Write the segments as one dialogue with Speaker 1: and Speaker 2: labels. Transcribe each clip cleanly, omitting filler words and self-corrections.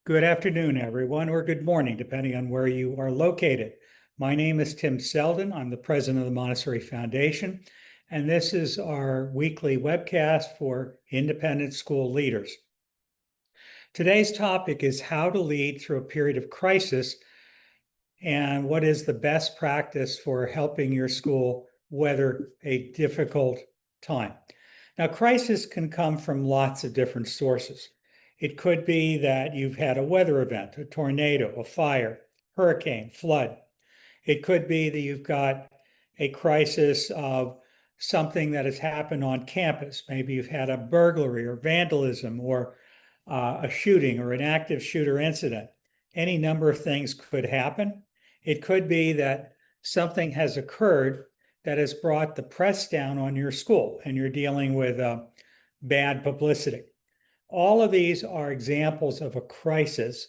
Speaker 1: Good afternoon, everyone, or good morning, depending on where you are located. My name is Tim Selden. I'm the president of the Montessori Foundation, and this is our weekly webcast for independent school leaders. Today's topic is how to lead through a period of crisis and what is the best practice for helping your school weather a difficult time. Now, crisis can come from lots of different sources. It could be that you've had a weather event, a tornado, a fire, hurricane, flood. It could be that you've got a crisis of something that has happened on campus. Maybe you've had a burglary or vandalism or a shooting or an active shooter incident. Any number of things could happen. It could be that something has occurred that has brought the press down on your school and you're dealing with bad publicity. All of these are examples of a crisis,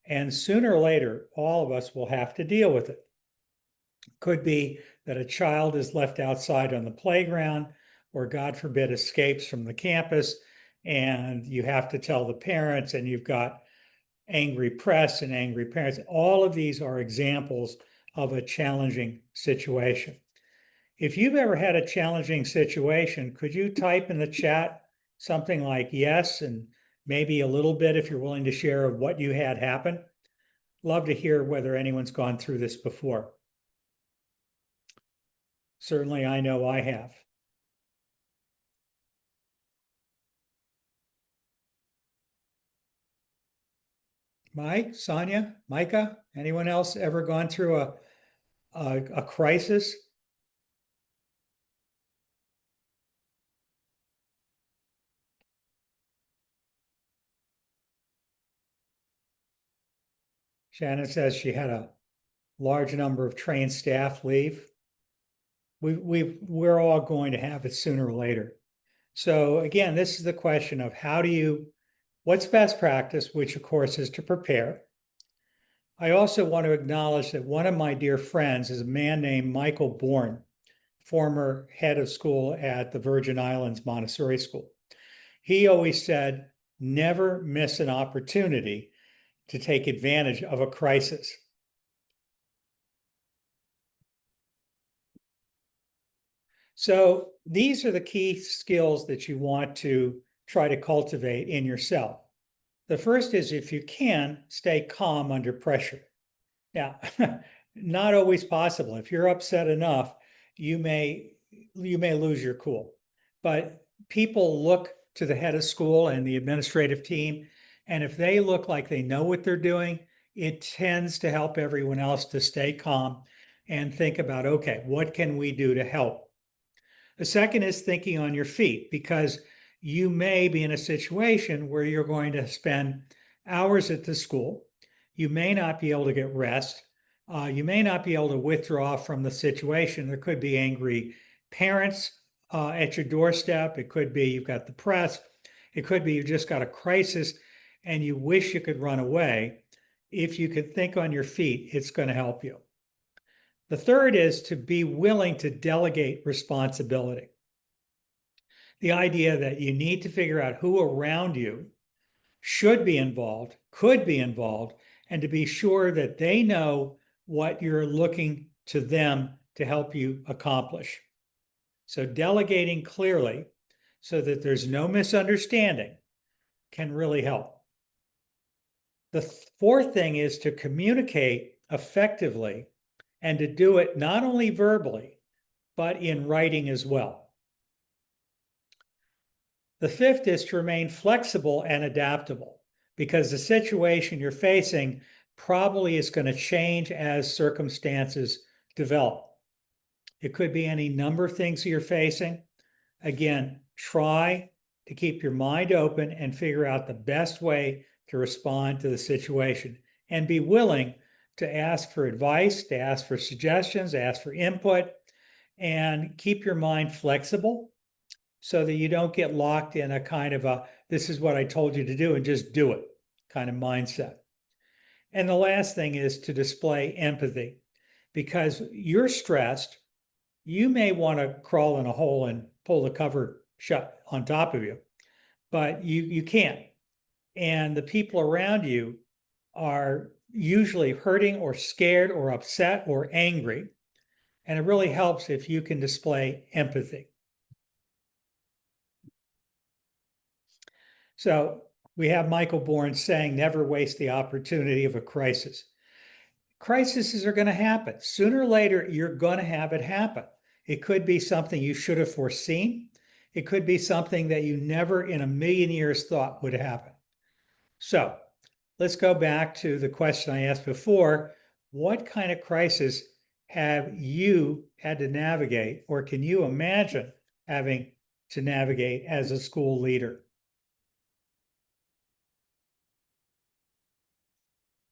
Speaker 1: and sooner or later, all of us will have to deal with it. Could be that a child is left outside on the playground, or God forbid, escapes from the campus, and you have to tell the parents, and you've got angry press and angry parents. All of these are examples of a challenging situation. If you've ever had a challenging situation, could you type in the chat something like yes, and maybe a little bit if you're willing to share of what you had happen? Love to hear whether anyone's gone through this before. Certainly, I know I have. Mike, Sonia, Micah, anyone else ever gone through a crisis? Shannon says she had a large number of trained staff leave. We're all going to have it sooner or later. So again, this is the question of what's best practice, which of course is to prepare. I also want to acknowledge that one of my dear friends is a man named Michael Bourne, former head of school at the Virgin Islands Montessori School. He always said, never miss an opportunity to take advantage of a crisis. So these are the key skills that you want to try to cultivate in yourself. The first is, if you can, stay calm under pressure. Now, not always possible. If you're upset enough, you may lose your cool. But people look to the head of school and the administrative team, and if they look like they know what they're doing, it tends to help everyone else to stay calm and think about, okay, what can we do to help? The second is thinking on your feet, because you may be in a situation where you're going to spend hours at the school. You may not be able to get rest. You may not be able to withdraw from the situation. There could be angry parents at your doorstep. It could be you've got the press. It could be you just got a crisis and you wish you could run away. If you could think on your feet, it's going to help you. The third is to be willing to delegate responsibility. The idea that you need to figure out who around you should be involved, could be involved, and to be sure that they know what you're looking to them to help you accomplish. So delegating clearly so that there's no misunderstanding can really help. The fourth thing is to communicate effectively and to do it not only verbally, but in writing as well. The fifth is to remain flexible and adaptable, because the situation you're facing probably is going to change as circumstances develop. It could be any number of things you're facing. Again, try to keep your mind open and figure out the best way to respond to the situation, and be willing to ask for advice, to ask for suggestions, ask for input, and keep your mind flexible so that you don't get locked in a kind of this is what I told you to do and just do it kind of mindset. And the last thing is to display empathy, because you're stressed. You may want to crawl in a hole and pull the cover shut on top of you, but you can't. And the people around you are usually hurting or scared or upset or angry. And it really helps if you can display empathy. So we have Michael Bourne saying, never waste the opportunity of a crisis. Crises are going to happen. Sooner or later, you're going to have it happen. It could be something you should have foreseen. It could be something that you never in a million years thought would happen. So let's go back to the question I asked before. What kind of crisis have you had to navigate, or can you imagine having to navigate as a school leader?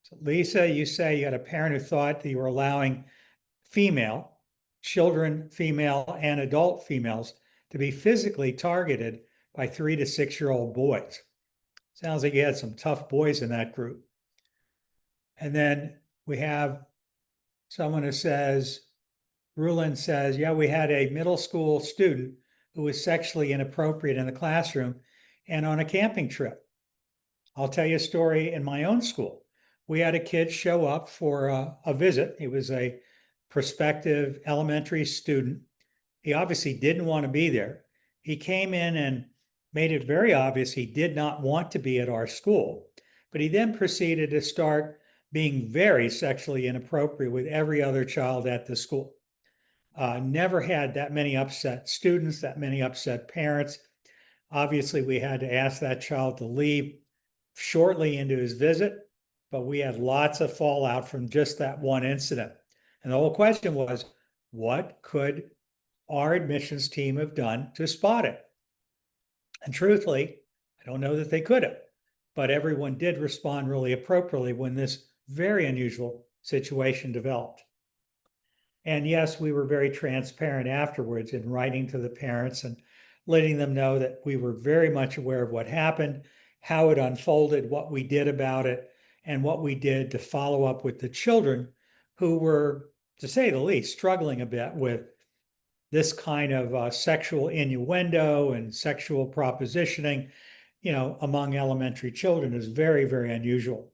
Speaker 1: So Lisa, you say you had a parent who thought that you were allowing children, female and adult females, to be physically targeted by 3 to 6 year old boys. Sounds like you had some tough boys in that group. And then we have someone who says, Rulin says, yeah, we had a middle school student who was sexually inappropriate in the classroom and on a camping trip. I'll tell you a story in my own school. We had a kid show up for a visit. He was a prospective elementary student. He obviously didn't want to be there. He came in and made it very obvious he did not want to be at our school. But he then proceeded to start being very sexually inappropriate with every other child at the school. Never had that many upset students, that many upset parents. Obviously, we had to ask that child to leave shortly into his visit, but we had lots of fallout from just that one incident. And the whole question was, what could our admissions team have done to spot it? And truthfully, I don't know that they could have, but everyone did respond really appropriately when this very unusual situation developed. And yes, we were very transparent afterwards in writing to the parents and letting them know that we were very much aware of what happened, how it unfolded, what we did about it, and what we did to follow up with the children who were, to say the least, struggling a bit with this kind of sexual innuendo and sexual propositioning, among elementary children is very, very unusual.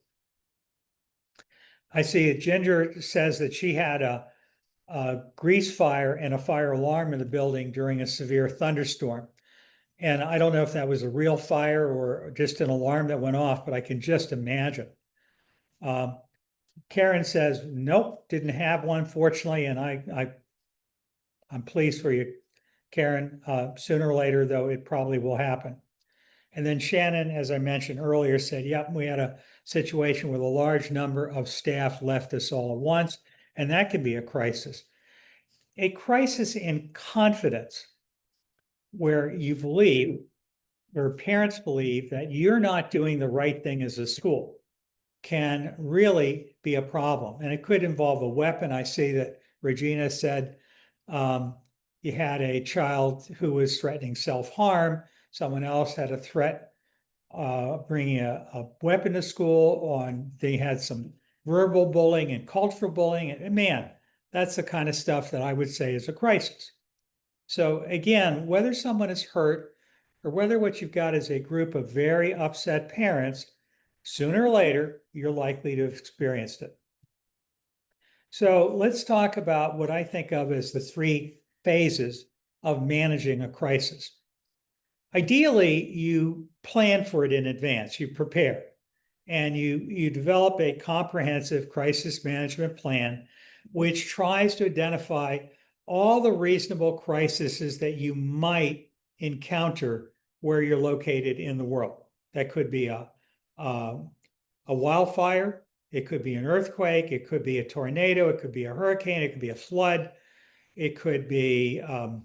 Speaker 1: I see Ginger says that she had a grease fire and a fire alarm in the building during a severe thunderstorm. And I don't know if that was a real fire or just an alarm that went off, but I can just imagine. Karen says, nope, didn't have one, fortunately. And I'm pleased for you, Karen. Sooner or later, though, it probably will happen. And then Shannon, as I mentioned earlier, said, yep, we had a situation where a large number of staff left us all at once, and that can be a crisis. A crisis in confidence where you believe, or parents believe, that you're not doing the right thing as a school can really be a problem. And it could involve a weapon. I see that Regina said you had a child who was threatening self-harm. Someone else had a threat bringing a weapon to school. They had some verbal bullying and cultural bullying. And man, that's the kind of stuff that I would say is a crisis. So again, whether someone is hurt or whether what you've got is a group of very upset parents, sooner or later, you're likely to have experienced it. So let's talk about what I think of as the 3 phases of managing a crisis. Ideally, you plan for it in advance, you prepare, and you develop a comprehensive crisis management plan, which tries to identify all the reasonable crises that you might encounter where you're located in the world. That could be a wildfire, it could be an earthquake, it could be a tornado, it could be a hurricane, it could be a flood, it could be a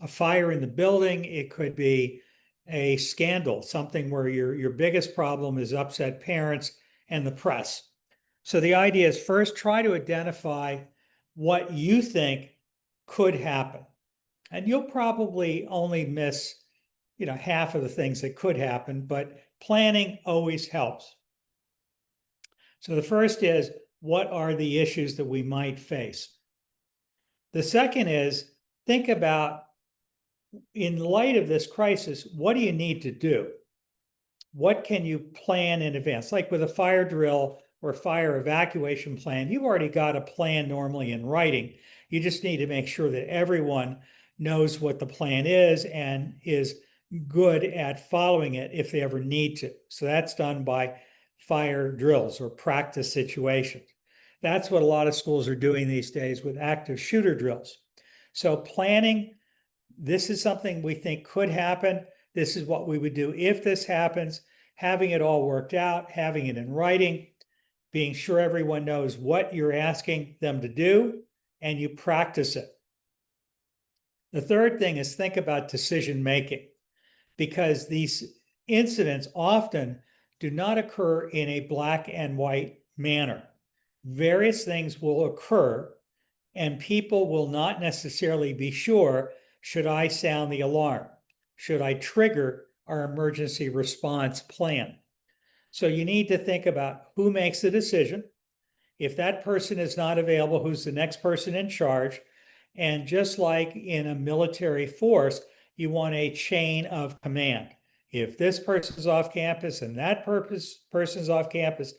Speaker 1: fire in the building, it could be a scandal, something where your biggest problem is upset parents and the press. So the idea is first try to identify what you think could happen. And you'll probably only miss, half of the things that could happen, but planning always helps. So the first is, what are the issues that we might face? The second is, think about, in light of this crisis, what do you need to do? what can you plan in advance? Like with a fire drill or fire evacuation plan, you've already got a plan normally in writing. You just need to make sure that everyone knows what the plan is and is good at following it if they ever need to. So that's done by fire drills or practice situations. That's what a lot of schools are doing these days with active shooter drills. So planning, this is something we think could happen. This is what we would do if this happens, having it all worked out, having it in writing, being sure everyone knows what you're asking them to do, and you practice it. The third thing is think about decision making, because these incidents often do not occur in a black and white manner. Various things will occur, and people will not necessarily be sure, should I sound the alarm? Should I trigger our emergency response plan? So you need to think about who makes the decision. If that person is not available, who's the next person in charge? And just like in a military force, you want a chain of command. If this person's off campus and that person's off campus,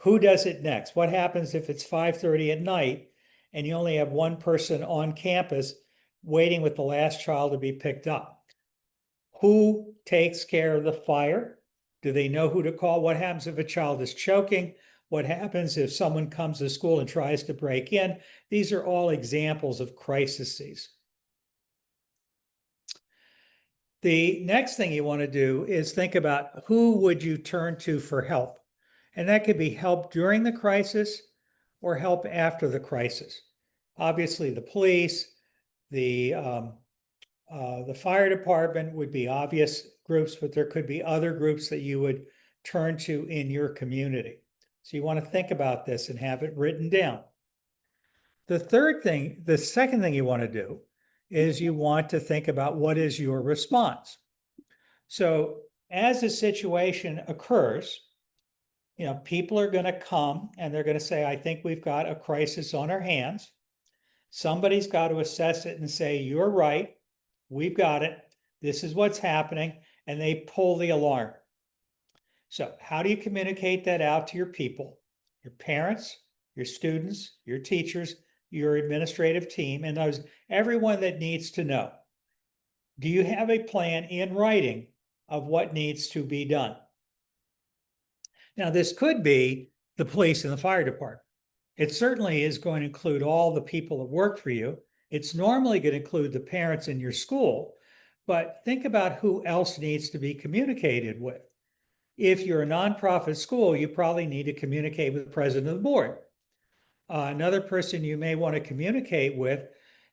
Speaker 1: who does it next? What happens if it's 5:30 at night and you only have one person on campus waiting with the last child to be picked up? Who takes care of the fire? Do they know who to call? What happens if a child is choking? What happens if someone comes to school and tries to break in? These are all examples of crises. The next thing you want to do is think about who would you turn to for help. And that could be help during the crisis or help after the crisis. Obviously, the police, the fire department would be obvious groups, but there could be other groups that you would turn to in your community. So you want to think about this and have it written down. The second thing you want to do is you want to think about what is your response. So as a situation occurs, people are going to come and they're going to say, I think we've got a crisis on our hands. Somebody's got to assess it and say, you're right, we've got it, this is what's happening, and they pull the alarm. So how do you communicate that out to your people, your parents, your students, your teachers, your administrative team, and everyone that needs to know? Do you have a plan in writing of what needs to be done? Now, this could be the police and the fire department. It certainly is going to include all the people that work for you. It's normally going to include the parents in your school, but think about who else needs to be communicated with. If you're a nonprofit school, you probably need to communicate with the president of the board. Another person you may want to communicate with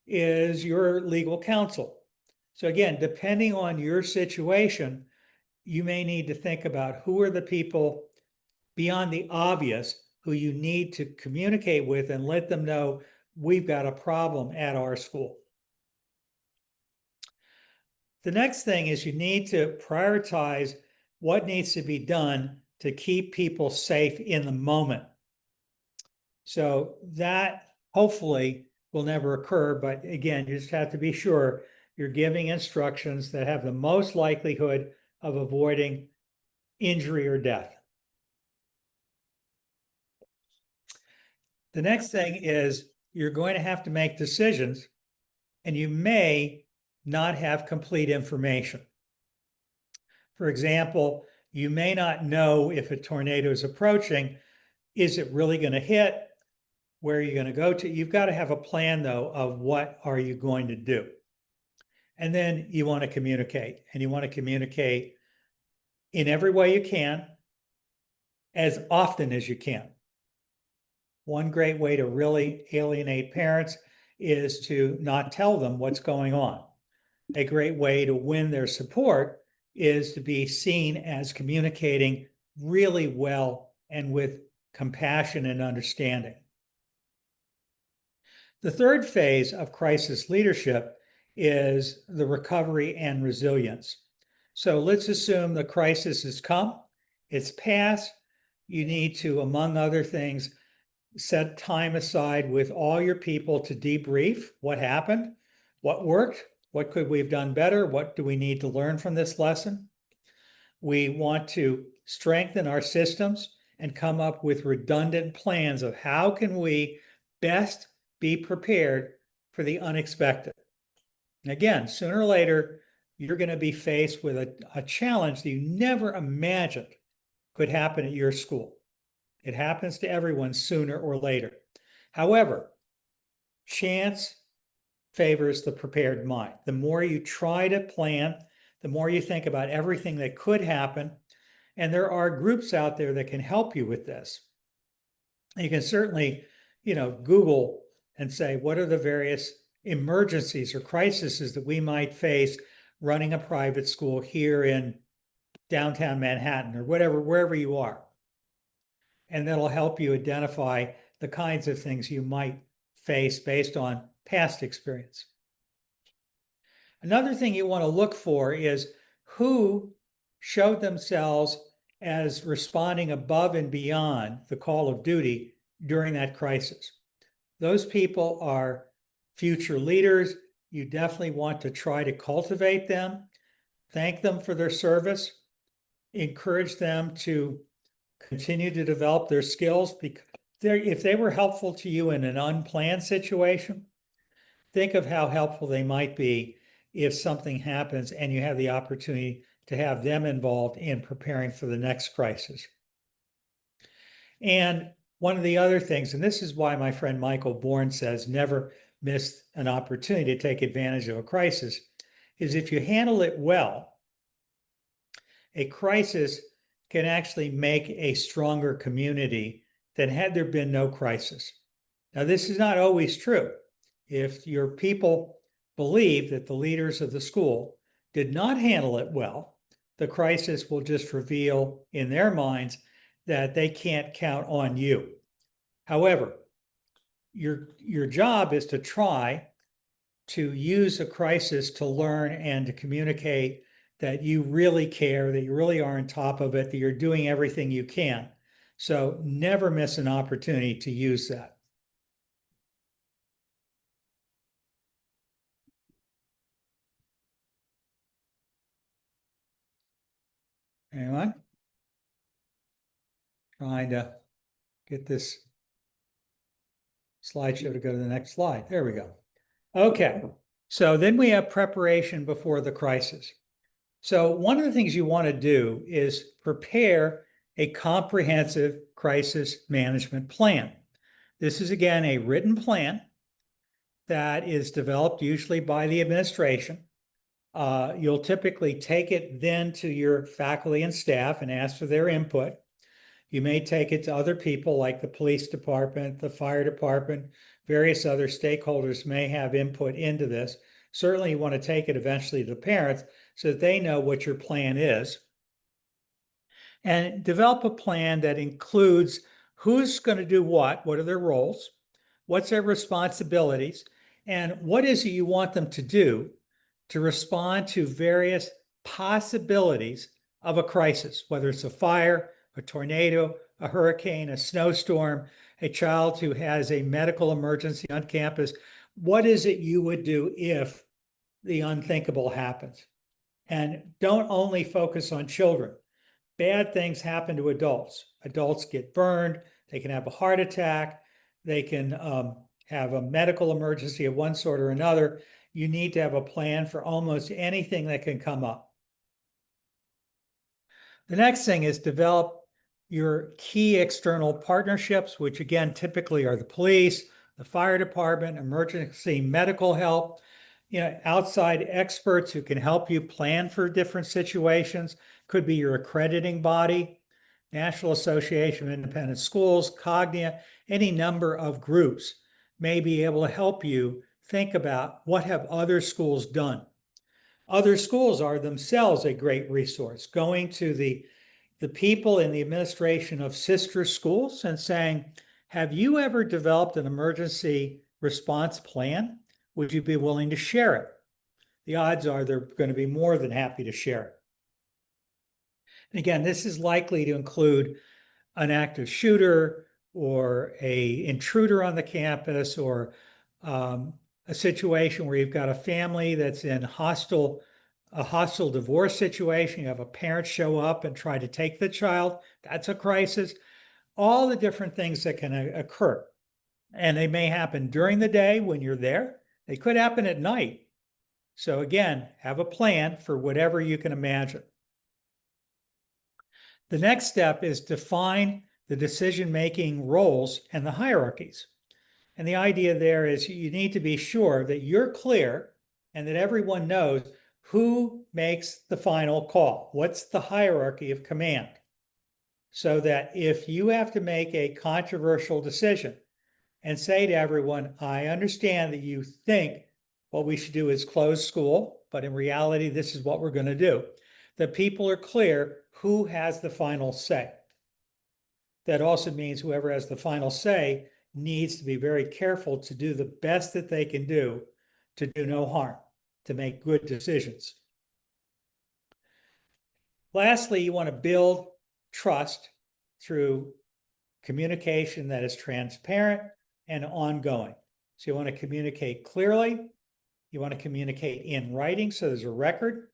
Speaker 1: is your legal counsel. So again, depending on your situation, you may need to think about who are the people beyond the obvious who you need to communicate with and let them know we've got a problem at our school. The next thing is you need to prioritize what needs to be done to keep people safe in the moment. So that hopefully will never occur, but again, you just have to be sure you're giving instructions that have the most likelihood of avoiding injury or death. The next thing is you're going to have to make decisions, and you may not have complete information. For example, you may not know if a tornado is approaching. Is it really going to hit? Where are you going to go to? You've got to have a plan, though, of what are you going to do. And then you want to communicate, and you want to communicate in every way you can, as often as you can. One great way to really alienate parents is to not tell them what's going on. A great way to win their support is to be seen as communicating really well and with compassion and understanding. The third phase of crisis leadership is the recovery and resilience. So let's assume the crisis has come, it's passed. You need to, among other things, set time aside with all your people to debrief what happened, what worked, what could we have done better, what do we need to learn from this lesson. We want to strengthen our systems and come up with redundant plans of how can we best be prepared for the unexpected. Again, sooner or later, you're going to be faced with a challenge that you never imagined could happen at your school. It happens to everyone sooner or later. However, chance favors the prepared mind. The more you try to plan, the more you think about everything that could happen. And there are groups out there that can help you with this. You can certainly, Google and say, what are the various emergencies or crises that we might face running a private school here in downtown Manhattan or whatever, wherever you are. And that'll help you identify the kinds of things you might face based on past experience. Another thing you want to look for is who showed themselves as responding above and beyond the call of duty during that crisis. Those people are future leaders. You definitely want to try to cultivate them, thank them for their service, encourage them to continue to develop their skills, because if they were helpful to you in an unplanned situation, think of how helpful they might be if something happens and you have the opportunity to have them involved in preparing for the next crisis. And one of the other things, and this is why my friend Michael Bourne says never miss an opportunity to take advantage of a crisis, is if you handle it well, a crisis can actually make a stronger community than had there been no crisis. Now, this is not always true. If your people believe that the leaders of the school did not handle it well, the crisis will just reveal in their minds that they can't count on you. However, your job is to try to use a crisis to learn and to communicate that you really care, that you really are on top of it, that you're doing everything you can. So never miss an opportunity to use that. Anyone? Trying to get this slideshow to go to the next slide. There we go. Okay, so then we have preparation before the crisis. So one of the things you want to do is prepare a comprehensive crisis management plan. This is, again, a written plan that is developed usually by the administration. You'll typically take it then to your faculty and staff and ask for their input. You may take it to other people like the police department, the fire department, various other stakeholders may have input into this. Certainly you want to take it eventually to the parents so that they know what your plan is. And develop a plan that includes who's going to do what are their roles, what's their responsibilities, and what is it you want them to do to respond to various possibilities of a crisis, whether it's a fire, a tornado, a hurricane, a snowstorm, a child who has a medical emergency on campus. What is it you would do if the unthinkable happens? And don't only focus on children. Bad things happen to adults. Adults get burned. They can have a heart attack. They can have a medical emergency of one sort or another. You need to have a plan for almost anything that can come up. The next thing is develop your key external partnerships, which again, typically are the police, the fire department, emergency medical help, outside experts who can help you plan for different situations. Could be your accrediting body, National Association of Independent Schools, Cognia, any number of groups may be able to help you think about what have other schools done. Other schools are themselves a great resource. Going to the people in the administration of sister schools and saying, have you ever developed an emergency response plan? Would you be willing to share it? The odds are they're going to be more than happy to share it. And again, this is likely to include an active shooter or an intruder on the campus, or a situation where you've got a family that's in hostile a hostile divorce situation, you have a parent show up and try to take the child, that's a crisis. All the different things that can occur. And they may happen during the day when you're there. They could happen at night. So again, have a plan for whatever you can imagine. The next step is define the decision-making roles and the hierarchies. And the idea there is you need to be sure that you're clear and that everyone knows who makes the final call. What's the hierarchy of command? So that if you have to make a controversial decision and say to everyone, I understand that you think what we should do is close school, but in reality, this is what we're going to do. That people are clear who has the final say. That also means whoever has the final say needs to be very careful to do the best that they can do to do no harm, to make good decisions. Lastly, you want to build trust through communication that is transparent and ongoing. So you want to communicate clearly. You want to communicate in writing so there's a record.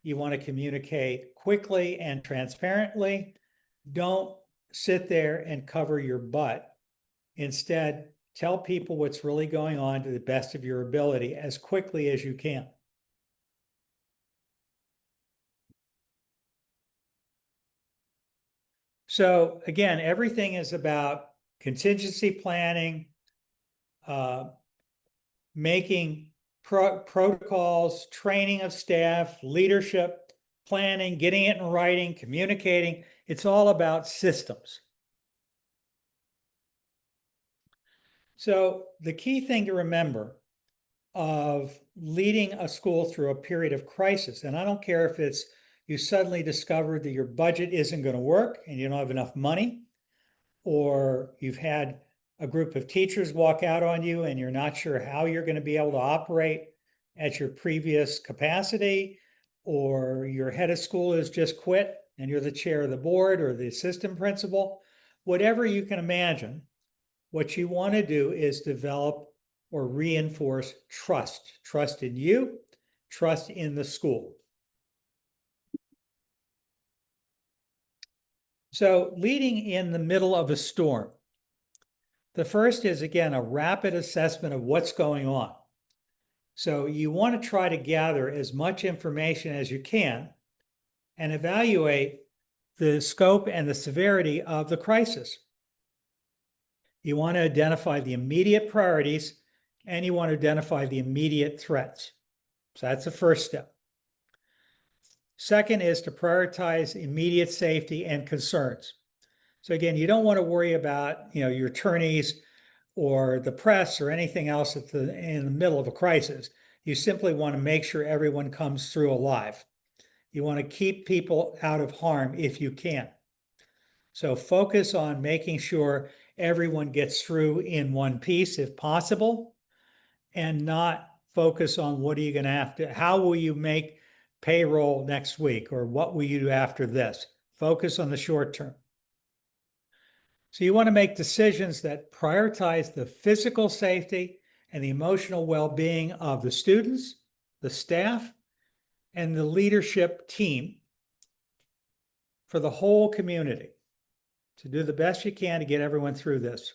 Speaker 1: You want to communicate quickly and transparently. Don't sit there and cover your butt. Instead, tell people what's really going on to the best of your ability as quickly as you can. So again, everything is about contingency planning, making protocols, training of staff, leadership, planning, getting it in writing, communicating. It's all about systems. So the key thing to remember of leading a school through a period of crisis, and I don't care if it's you suddenly discovered that your budget isn't going to work and you don't have enough money, or you've had a group of teachers walk out on you and you're not sure how you're going to be able to operate at your previous capacity, or your head of school has just quit and you're the chair of the board or the assistant principal, whatever you can imagine, what you want to do is develop or reinforce trust in you, trust in the school. So leading in the middle of a storm, the first is, again, a rapid assessment of what's going on. So you want to try to gather as much information as you can and evaluate the scope and the severity of the crisis. You want to identify the immediate priorities and you want to identify the immediate threats. So that's the first step. Second is to prioritize immediate safety and concerns. So again, you don't want to worry about, your attorneys or the press or anything else in the middle of a crisis. You simply want to make sure everyone comes through alive. You want to keep people out of harm if you can. So focus on making sure everyone gets through in one piece if possible, and not focus on what are you going to have to, how will you make payroll next week, or what will you do after this? Focus on the short term. So you want to make decisions that prioritize the physical safety and the emotional well-being of the students, the staff, and the leadership team for the whole community, to do the best you can to get everyone through this.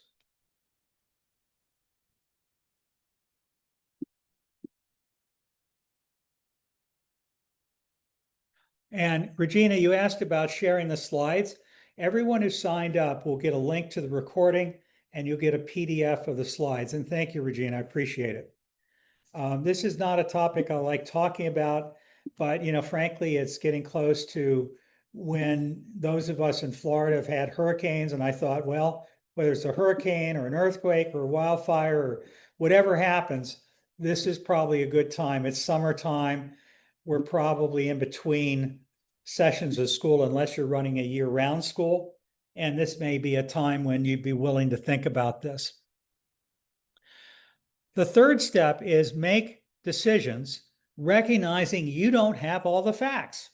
Speaker 1: And Regina, you asked about sharing the slides. Everyone who signed up will get a link to the recording and you'll get a PDF of the slides. And thank you, Regina, I appreciate it. This is not a topic I like talking about, but frankly, it's getting close to when those of us in Florida have had hurricanes, and I thought, well, whether it's a hurricane or an earthquake or a wildfire or whatever happens, this is probably a good time. It's summertime. We're probably in between sessions of school unless you're running a year-round school, and this may be a time when you'd be willing to think about this. The third step is make decisions recognizing you don't have all the facts.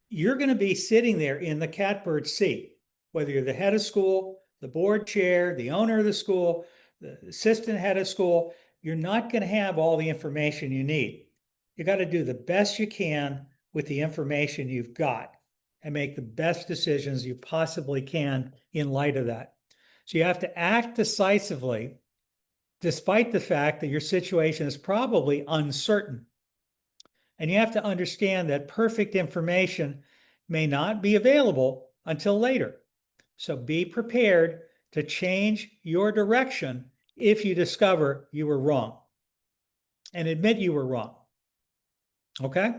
Speaker 1: You're going to be sitting there in the catbird seat, whether you're the head of school, the board chair, the owner of the school, the assistant head of school. You're not going to have all the information you need. You got to do the best you can with the information you've got and make the best decisions you possibly can in light of that. So you have to act decisively, despite the fact that your situation is probably uncertain. And you have to understand that perfect information may not be available until later. So be prepared to change your direction if you discover you were wrong and admit you were wrong. Okay?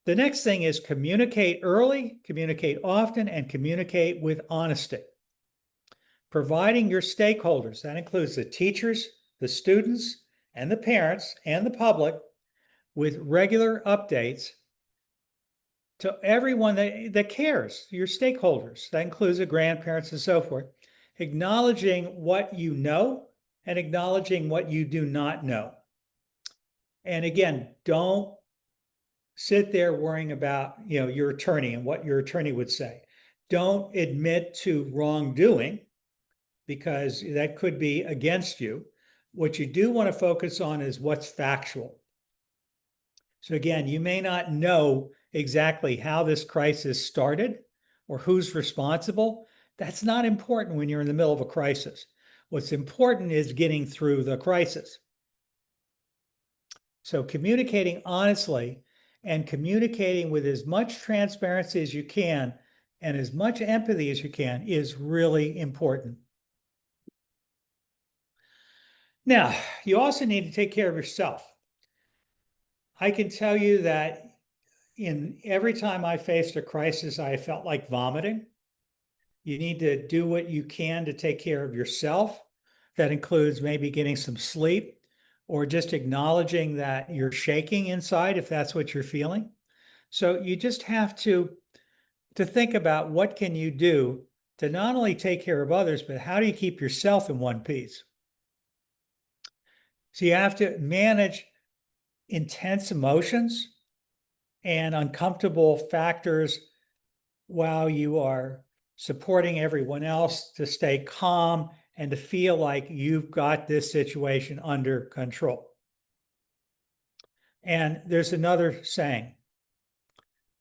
Speaker 1: The next thing is communicate early, communicate often, and communicate with honesty. Providing your stakeholders, that includes the teachers, the students, and the parents, and the public, with regular updates to everyone that cares, your stakeholders. That includes the grandparents and so forth. Acknowledging what you know and acknowledging what you do not know. And again, don't sit there worrying about your attorney and what your attorney would say. Don't admit to wrongdoing because that could be against you. What you do want to focus on is what's factual. So again, you may not know exactly how this crisis started or who's responsible. That's not important when you're in the middle of a crisis. What's important is getting through the crisis. So communicating honestly and communicating with as much transparency as you can and as much empathy as you can is really important. Now, you also need to take care of yourself. I can tell you that every time I faced a crisis, I felt like vomiting. You need to do what you can to take care of yourself. That includes maybe getting some sleep or just acknowledging that you're shaking inside if that's what you're feeling. So you just have to think about what can you do to not only take care of others, but how do you keep yourself in one piece? So you have to manage intense emotions and uncomfortable factors while you are supporting everyone else to stay calm and to feel like you've got this situation under control. And there's another saying.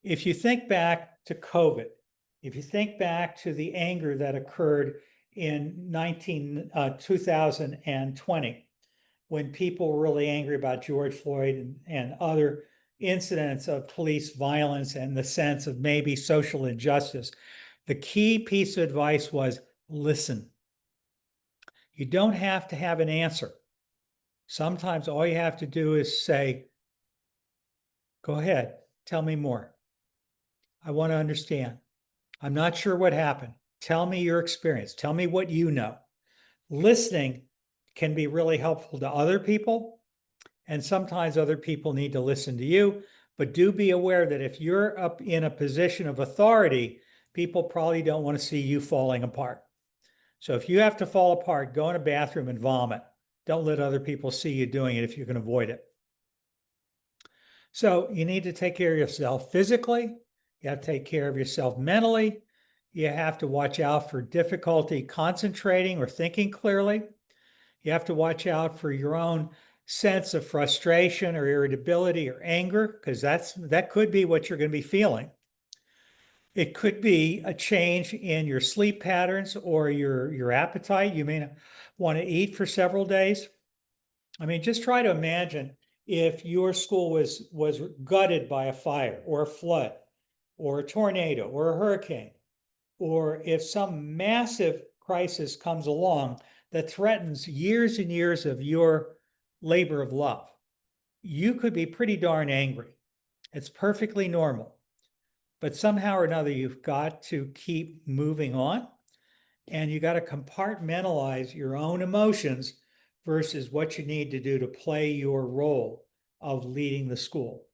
Speaker 1: If you think back to COVID, if you think back to the anger that occurred in 2020, when people were really angry about George Floyd and other incidents of police violence and the sense of maybe social injustice, the key piece of advice was listen. You don't have to have an answer. Sometimes all you have to do is say, go ahead, tell me more. I want to understand. I'm not sure what happened. Tell me your experience. Tell me what you know. Listening can be really helpful to other people, and sometimes other people need to listen to you. But do be aware that if you're up in a position of authority, people probably don't want to see you falling apart. So if you have to fall apart, go in a bathroom and vomit. Don't let other people see you doing it if you can avoid it. So you need to take care of yourself physically. You have to take care of yourself mentally. You have to watch out for difficulty concentrating or thinking clearly. You have to watch out for your own sense of frustration or irritability or anger, because that could be what you're going to be feeling. It could be a change in your sleep patterns or your appetite. You may not want to eat for several days. I mean, just try to imagine if your school was gutted by a fire or a flood or a tornado or a hurricane, or if some massive crisis comes along that threatens years and years of your labor of love. You could be pretty darn angry. It's perfectly normal. But somehow or another, you've got to keep moving on, and you got to compartmentalize your own emotions versus what you need to do to play your role of leading the school.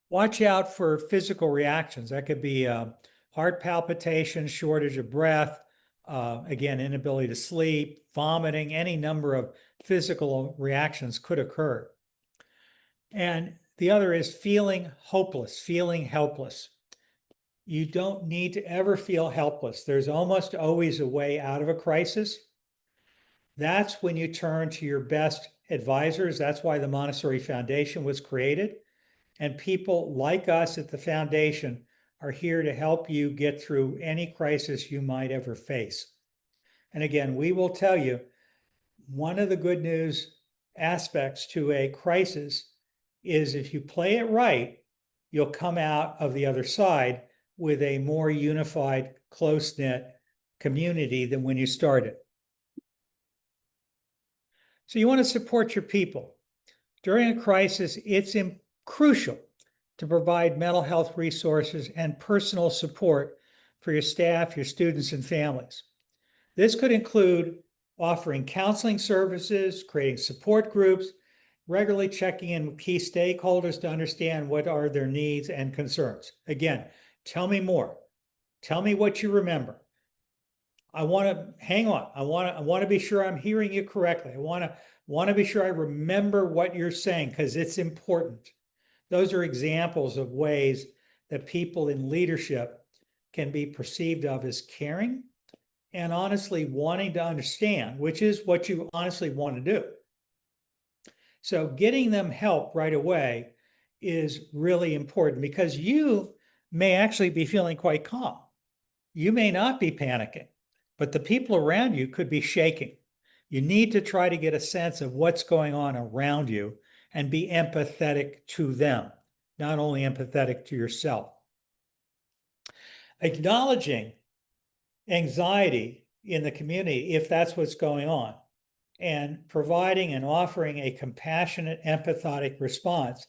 Speaker 1: Watch out for physical reactions. That could be heart palpitations, shortage of breath, again, inability to sleep, vomiting, any number of physical reactions could occur. And the other is feeling hopeless, feeling helpless. You don't need to ever feel helpless. There's almost always a way out of a crisis. That's when you turn to your best advisors. That's why the Montessori Foundation was created. And people like us at the foundation are here to help you get through any crisis you might ever face. And again, we will tell you one of the good news aspects to a crisis is if you play it right, you'll come out of the other side with a more unified, close-knit community than when you started. So you want to support your people. During a crisis, it's crucial to provide mental health resources and personal support for your staff, your students, and families. This could include offering counseling services, creating support groups, regularly checking in with key stakeholders to understand what are their needs and concerns. Again, tell me more. Tell me what you remember. I want to hang on. I want to be sure I'm hearing you correctly. I want to be sure I remember what you're saying because it's important. Those are examples of ways that people in leadership can be perceived of as caring and honestly wanting to understand, which is what you honestly want to do. So getting them help right away is really important because you may actually be feeling quite calm. You may not be panicking, but the people around you could be shaking. You need to try to get a sense of what's going on around you and be empathetic to them, not only empathetic to yourself. Acknowledging anxiety in the community, if that's what's going on, and providing and offering a compassionate, empathetic response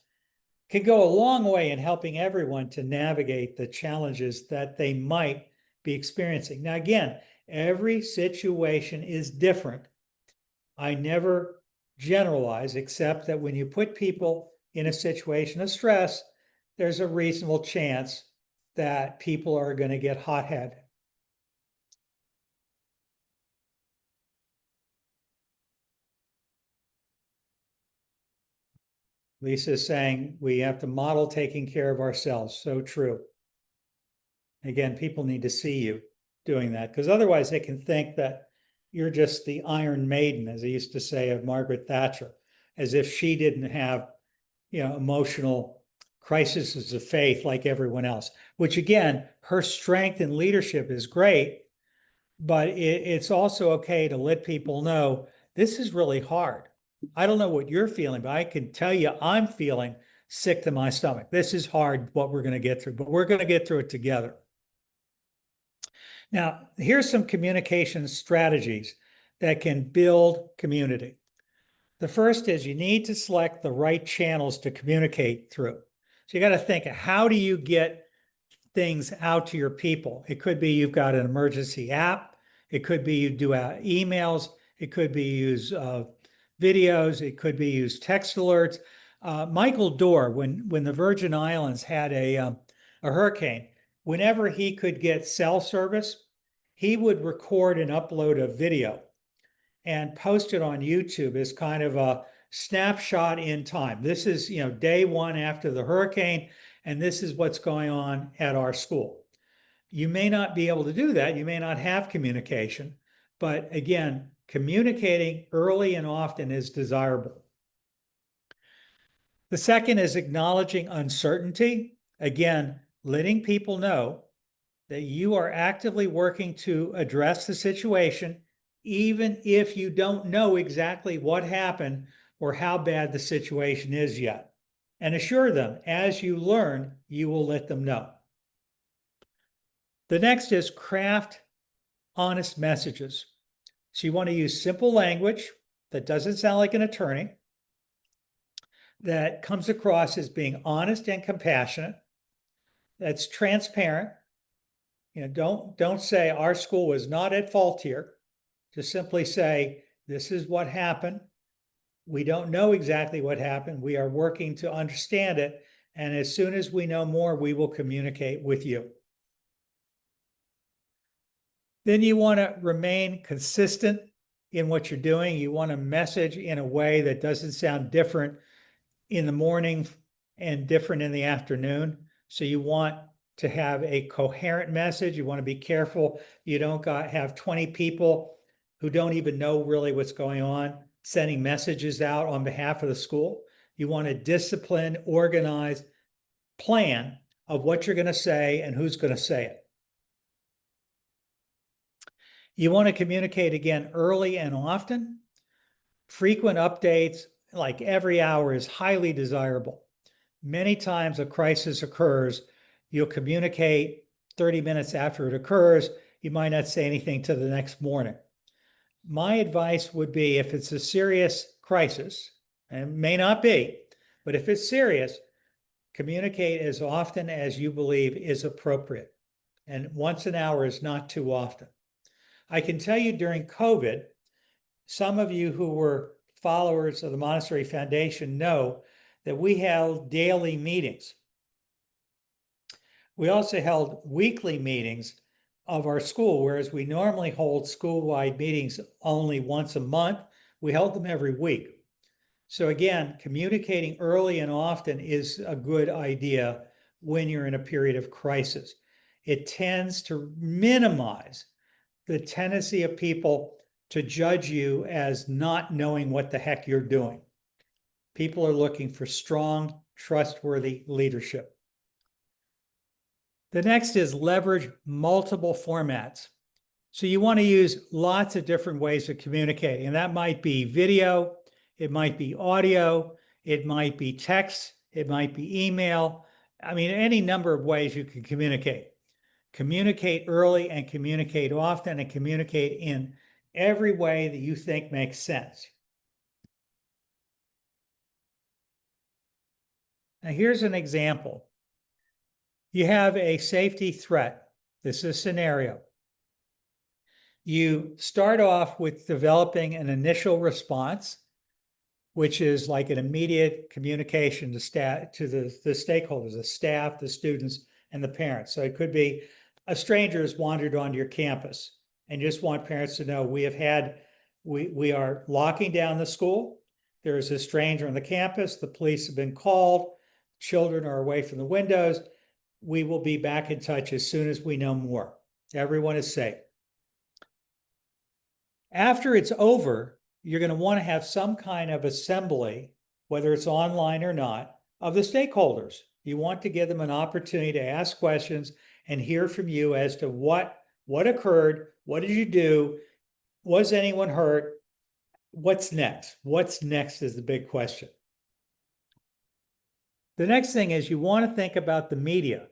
Speaker 1: can go a long way in helping everyone to navigate the challenges that they might be experiencing. Now, again, every situation is different. I never generalize, except that when you put people in a situation of stress, there's a reasonable chance that people are going to get hot-headed. Lisa's saying we have to model taking care of ourselves. So true. Again, people need to see you doing that because otherwise they can think that you're just the Iron Maiden, as they used to say of Margaret Thatcher, as if she didn't have, emotional crises of faith like everyone else, which again, her strength and leadership is great, but it's also okay to let people know this is really hard. I don't know what you're feeling, but I can tell you I'm feeling sick to my stomach. This is hard, what we're going to get through, but we're going to get through it together. Now, here's some communication strategies that can build community. The first is you need to select the right channels to communicate through. So you got to think, how do you get things out to your people? It could be you've got an emergency app. It could be you do emails. It could be use videos. It could be use text alerts. Michael Dorr, when the Virgin Islands had a hurricane, whenever he could get cell service, he would record and upload a video and post it on YouTube as kind of a snapshot in time. This is, day one after the hurricane, and this is what's going on at our school. You may not be able to do that. You may not have communication, but again, communicating early and often is desirable. The second is acknowledging uncertainty. Again, letting people know that you are actively working to address the situation, even if you don't know exactly what happened or how bad the situation is yet. And assure them, as you learn, you will let them know. The next is craft honest messages. So you want to use simple language that doesn't sound like an attorney, that comes across as being honest and compassionate, that's transparent. Don't say our school was not at fault here. Just simply say, this is what happened. We don't know exactly what happened. We are working to understand it. And as soon as we know more, we will communicate with you. Then you want to remain consistent in what you're doing. You want to message in a way that doesn't sound different in the morning and different in the afternoon. So you want to have a coherent message. You want to be careful you don't have 20 people who don't even know really what's going on sending messages out on behalf of the school. You want a disciplined, organized plan of what you're going to say and who's going to say it. You want to communicate again early and often. Frequent updates, like every hour, is highly desirable. Many times a crisis occurs, you'll communicate 30 minutes after it occurs. You might not say anything till the next morning. My advice would be, if it's a serious crisis, and it may not be, but if it's serious, communicate as often as you believe is appropriate. And once an hour is not too often. I can tell you during COVID, some of you who were followers of the Montessori Foundation know that we held daily meetings. We also held weekly meetings of our school, whereas we normally hold school-wide meetings only once a month. We held them every week. So again, communicating early and often is a good idea when you're in a period of crisis. It tends to minimize the tendency of people to judge you as not knowing what the heck you're doing. People are looking for strong, trustworthy leadership. The next is leverage multiple formats. So you want to use lots of different ways of communicating, and that might be video, it might be audio, it might be text, it might be email. I mean, any number of ways you can communicate. Communicate early and communicate often, and communicate in every way that you think makes sense. Now, here's an example. You have a safety threat. This is a scenario. You start off with developing an initial response, which is like an immediate communication to the stakeholders, the staff, the students, and the parents. So it could be a stranger has wandered onto your campus, and you just want parents to know we are locking down the school. There is a stranger on the campus. The police have been called. Children are away from the windows. We will be back in touch as soon as we know more. Everyone is safe. After it's over, you're going to want to have some kind of assembly, whether it's online or not, of the stakeholders. You want to give them an opportunity to ask questions and hear from you as to what occurred, what did you do, was anyone hurt, what's next? What's next is the big question. The next thing is you want to think about the media.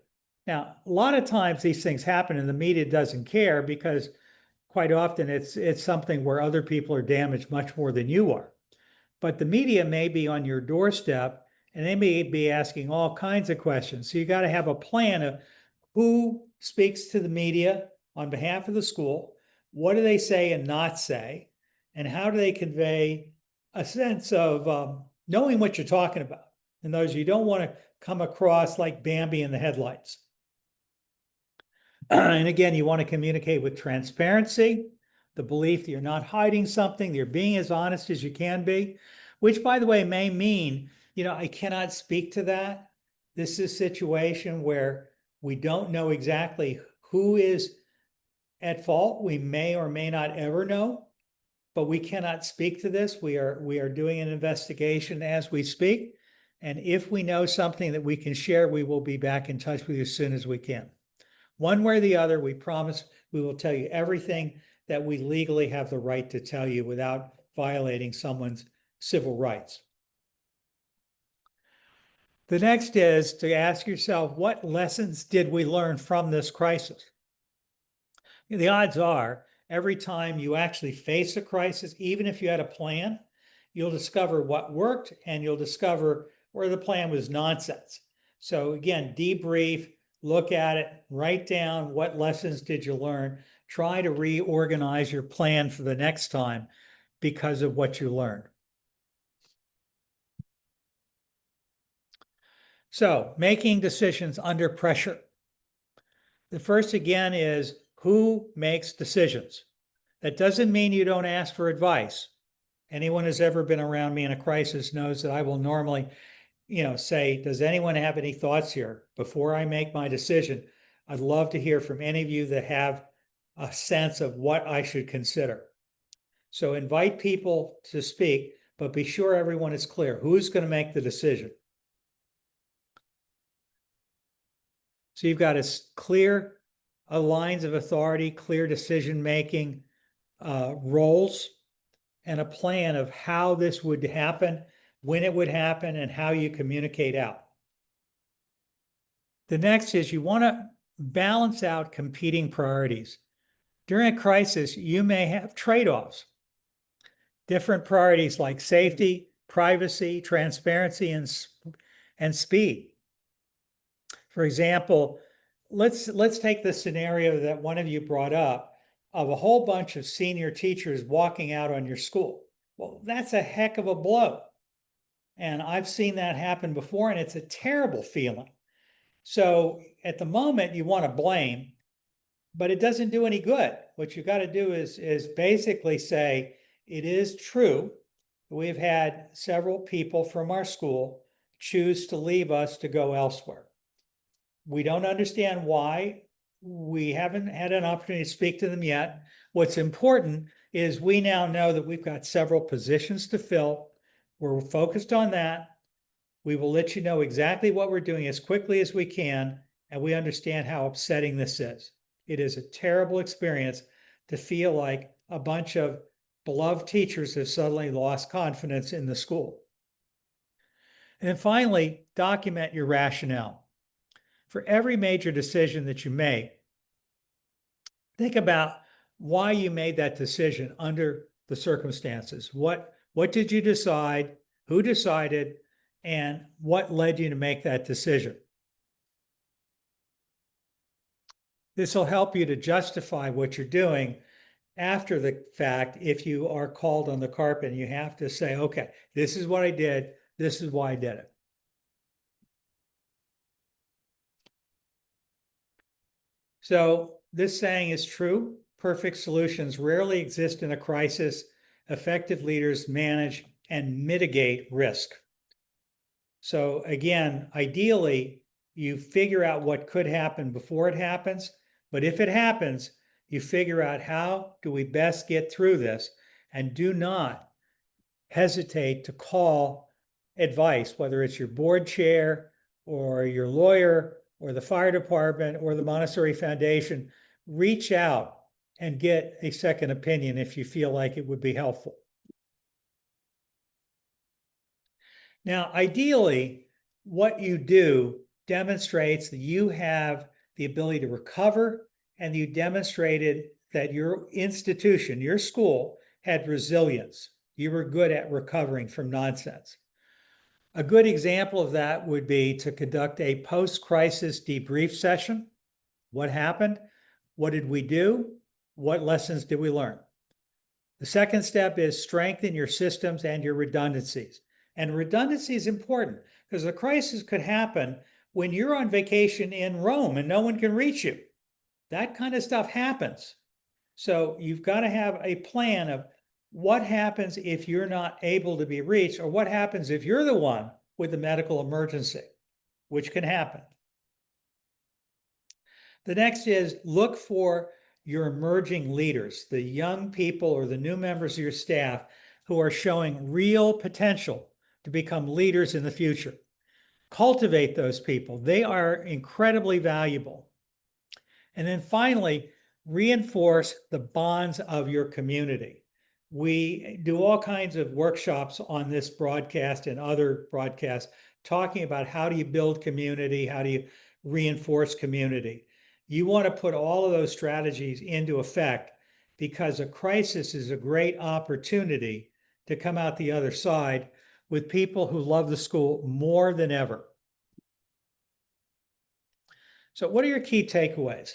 Speaker 1: Now, a lot of times these things happen and the media doesn't care, because quite often it's something where other people are damaged much more than you are. But the media may be on your doorstep and they may be asking all kinds of questions. So you got to have a plan of who speaks to the media on behalf of the school, what do they say and not say, and how do they convey a sense of knowing what you're talking about. And those, you don't want to come across like Bambi in the headlights. And again, you want to communicate with transparency, the belief that you're not hiding something, you're being as honest as you can be, which, by the way, may mean, I cannot speak to that. This is a situation where we don't know exactly who is at fault. We may or may not ever know, but we cannot speak to this. We are doing an investigation as we speak. And if we know something that we can share, we will be back in touch with you as soon as we can. One way or the other, we promise we will tell you everything that we legally have the right to tell you without violating someone's civil rights. The next is to ask yourself, what lessons did we learn from this crisis? The odds are, every time you actually face a crisis, even if you had a plan, you'll discover what worked and you'll discover where the plan was nonsense. So again, debrief, look at it, write down what lessons did you learn, try to reorganize your plan for the next time because of what you learned. So, making decisions under pressure. The first, again, is who makes decisions. That doesn't mean you don't ask for advice. Anyone who's ever been around me in a crisis knows that I will normally say, does anyone have any thoughts here? Before I make my decision, I'd love to hear from any of you that have a sense of what I should consider. So invite people to speak, but be sure everyone is clear. Who's going to make the decision? So you've got clear lines of authority, clear decision-making roles, and a plan of how this would happen, when it would happen, and how you communicate out. The next is you want to balance out competing priorities. During a crisis, you may have trade-offs. Different priorities like safety, privacy, transparency, and speed. For example, let's take the scenario that one of you brought up of a whole bunch of senior teachers walking out on your school. Well, that's a heck of a blow. And I've seen that happen before, and it's a terrible feeling. So at the moment, you want to blame, but it doesn't do any good. What you've got to do is basically say, it is true. We've had several people from our school choose to leave us to go elsewhere. We don't understand why. We haven't had an opportunity to speak to them yet. What's important is we now know that we've got several positions to fill. We're focused on that. We will let you know exactly what we're doing as quickly as we can, and we understand how upsetting this is. It is a terrible experience to feel like a bunch of beloved teachers have suddenly lost confidence in the school. And then finally, document your rationale. For every major decision that you make, think about why you made that decision under the circumstances. What did you decide? Who decided? And what led you to make that decision? This will help you to justify what you're doing after the fact. If you are called on the carpet, you have to say, okay, this is what I did. This is why I did it. So this saying is true. Perfect solutions rarely exist in a crisis. Effective leaders manage and mitigate risk. So again, ideally, you figure out what could happen before it happens. But if it happens, you figure out how do we best get through this, and do not hesitate to call advice, whether it's your board chair or your lawyer or the fire department or the Montessori Foundation. Reach out and get a second opinion if you feel like it would be helpful. Now, ideally, what you do demonstrates that you have the ability to recover, and you demonstrated that your institution, your school, had resilience. You were good at recovering from nonsense. A good example of that would be to conduct a post-crisis debrief session. What happened? What did we do? What lessons did we learn? The second step is strengthen your systems and your redundancies. And redundancy is important because a crisis could happen when you're on vacation in Rome and no one can reach you. That kind of stuff happens. So you've got to have a plan of what happens if you're not able to be reached, or what happens if you're the one with the medical emergency, which can happen. The next is look for your emerging leaders, the young people or the new members of your staff who are showing real potential to become leaders in the future. Cultivate those people. They are incredibly valuable. And then finally, reinforce the bonds of your community. We do all kinds of workshops on this broadcast and other broadcasts talking about how do you build community, how do you reinforce community. You want to put all of those strategies into effect, because a crisis is a great opportunity to come out the other side with people who love the school more than ever. So what are your key takeaways?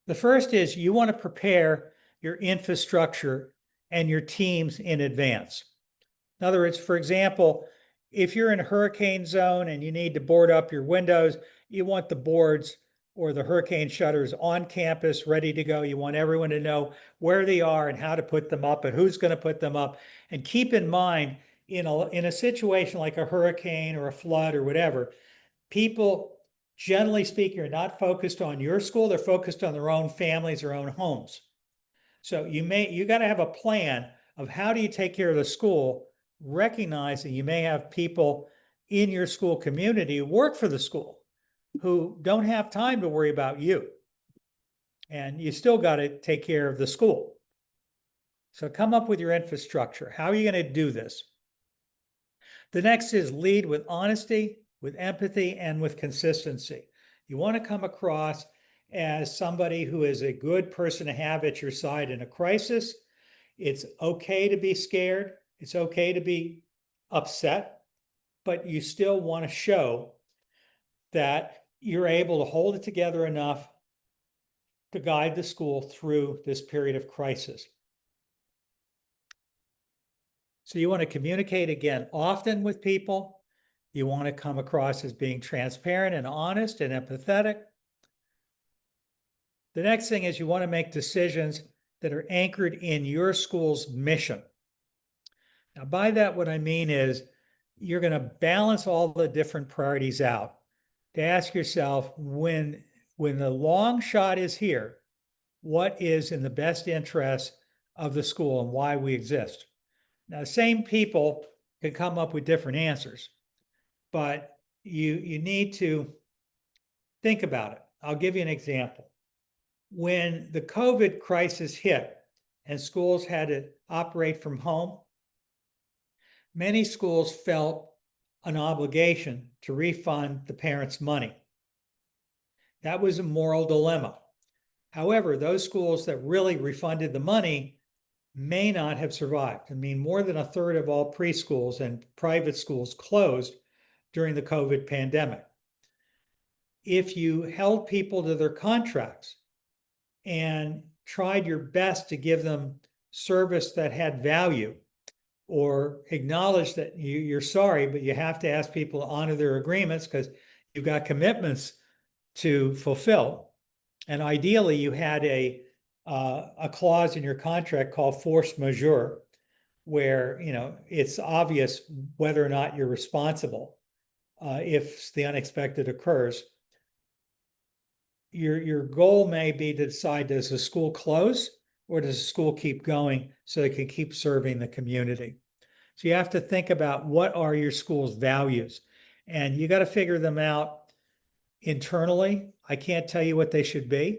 Speaker 1: The first is you want to prepare your infrastructure and your teams in advance. In other words, for example, if you're in a hurricane zone and you need to board up your windows, you want the boards or the hurricane shutters on campus ready to go. You want everyone to know where they are and how to put them up and who's going to put them up. And keep in mind, in a situation like a hurricane or a flood or whatever, people, generally speaking, are not focused on your school. They're focused on their own families, their own homes. So you got to have a plan of how do you take care of the school, recognizing you may have people in your school community who work for the school who don't have time to worry about you. And you still got to take care of the school. So come up with your infrastructure. How are you going to do this? The next is lead with honesty, with empathy, and with consistency. You want to come across as somebody who is a good person to have at your side in a crisis. It's okay to be scared. It's okay to be upset, but you still want to show that you're able to hold it together enough to guide the school through this period of crisis. So you want to communicate again often with people. You want to come across as being transparent and honest and empathetic. The next thing is you want to make decisions that are anchored in your school's mission. Now, by that, what I mean is you're going to balance all the different priorities out to ask yourself, when the long shot is here, what is in the best interest of the school and why we exist? Now, the same people can come up with different answers, but you need to think about it. I'll give you an example. When the COVID crisis hit and schools had to operate from home, many schools felt an obligation to refund the parents' money. That was a moral dilemma. However, those schools that really refunded the money may not have survived. I mean, more than a third of all preschools and private schools closed during the COVID pandemic. If you held people to their contracts and tried your best to give them service that had value, or acknowledge that you're sorry, but you have to ask people to honor their agreements because you've got commitments to fulfill. And ideally, you had a clause in your contract called force majeure, where it's obvious whether or not you're responsible if the unexpected occurs. Your goal may be to decide, does the school close or does the school keep going so it can keep serving the community? So you have to think about what are your school's values, and you got to figure them out internally. I can't tell you what they should be,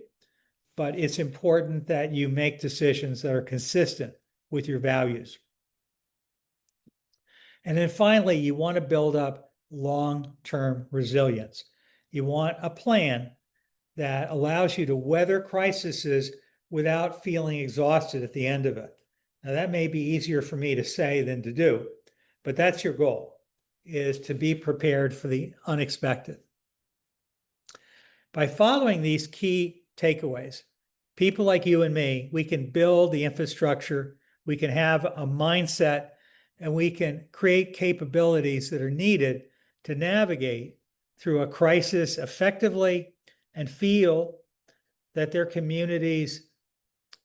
Speaker 1: but it's important that you make decisions that are consistent with your values. And then finally, you want to build up long-term resilience. You want a plan that allows you to weather crises without feeling exhausted at the end of it. Now, that may be easier for me to say than to do, but that's your goal, is to be prepared for the unexpected. By following these key takeaways, people like you and me, we can build the infrastructure, we can have a mindset, and we can create capabilities that are needed to navigate through a crisis effectively and feel that their communities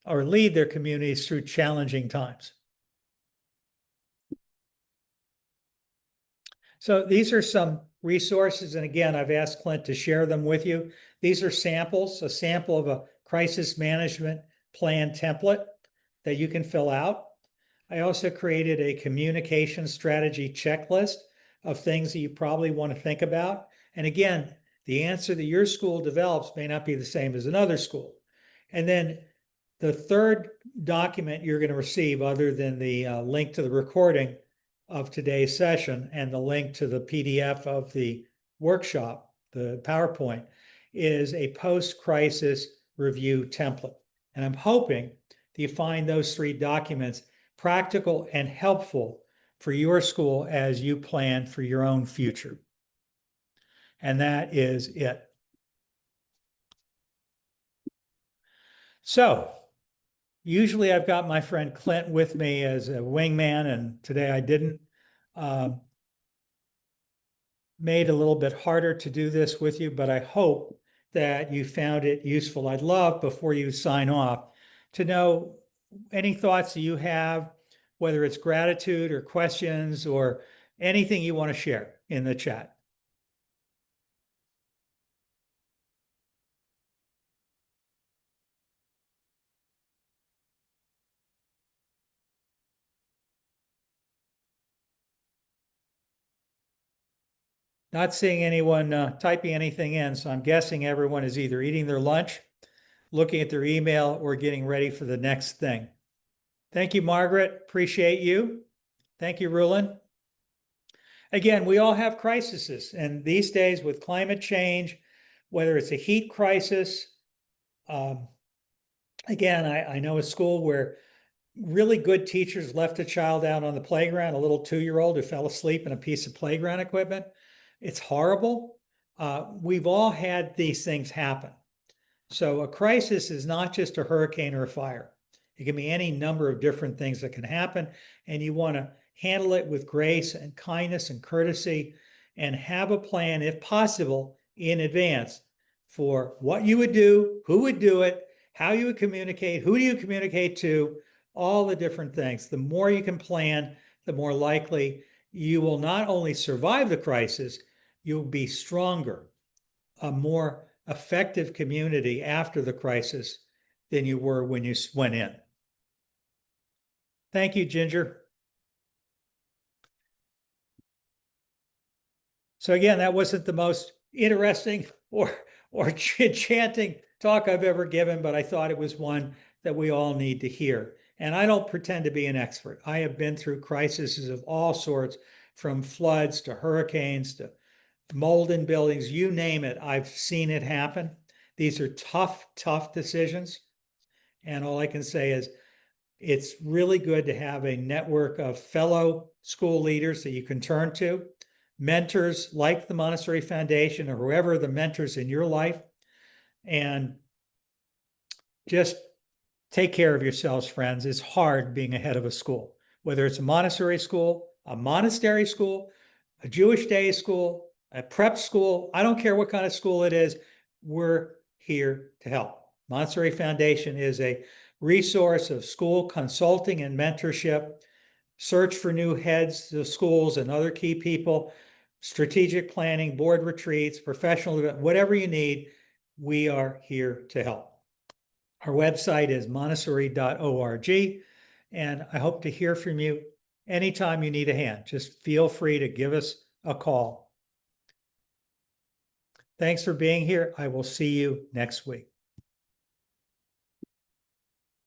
Speaker 1: or lead their communities through challenging times. So these are some resources, and again, I've asked Clint to share them with you. These are samples, a sample of a crisis management plan template that you can fill out. I also created a communication strategy checklist of things that you probably want to think about. And again, the answer that your school develops may not be the same as another school. And then the third document you're going to receive, other than the link to the recording of today's session and the link to the PDF of the workshop, the PowerPoint, is a post-crisis review template. And I'm hoping that you find those three documents practical and helpful for your school as you plan for your own future. And that is it. So usually I've got my friend Clint with me as a wingman, and today I didn't. Made a little bit harder to do this with you, but I hope that you found it useful. I'd love, before you sign off, to know any thoughts that you have, whether it's gratitude or questions or anything you want to share in the chat. Not seeing anyone typing anything in, so I'm guessing everyone is either eating their lunch, looking at their email, or getting ready for the next thing. Thank you, Margaret. Appreciate you. Thank you, Rulin. Again, we all have crises, and these days with climate change, whether it's a heat crisis, again, I know a school where really good teachers left a child out on the playground, a little 2-year-old who fell asleep in a piece of playground equipment. It's horrible. We've all had these things happen. So a crisis is not just a hurricane or a fire. It can be any number of different things that can happen, and you want to handle it with grace and kindness and courtesy, and have a plan, if possible, in advance for what you would do, who would do it, how you would communicate, who do you communicate to, all the different things. The more you can plan, the more likely you will not only survive the crisis, you'll be stronger, a more effective community after the crisis than you were when you went in. Thank you, Ginger. So again, that wasn't the most interesting or enchanting talk I've ever given, but I thought it was one that we all need to hear. And I don't pretend to be an expert. I have been through crises of all sorts, from floods to hurricanes to mold in buildings, you name it, I've seen it happen. These are tough, tough decisions. And all I can say is it's really good to have a network of fellow school leaders that you can turn to, mentors like the Montessori Foundation or whoever are the mentors in your life, and just take care of yourselves, friends. It's hard being a head of a school, whether it's a Montessori school, a monastery school, a Jewish day school, a prep school. I don't care what kind of school it is. We're here to help. Montessori Foundation is a resource of school consulting and mentorship, search for new heads of schools and other key people, strategic planning, board retreats, professional development, whatever you need, we are here to help. Our website is montessori.org, and I hope to hear from you anytime you need a hand. Just feel free to give us a call. Thanks for being here. I will see you next week.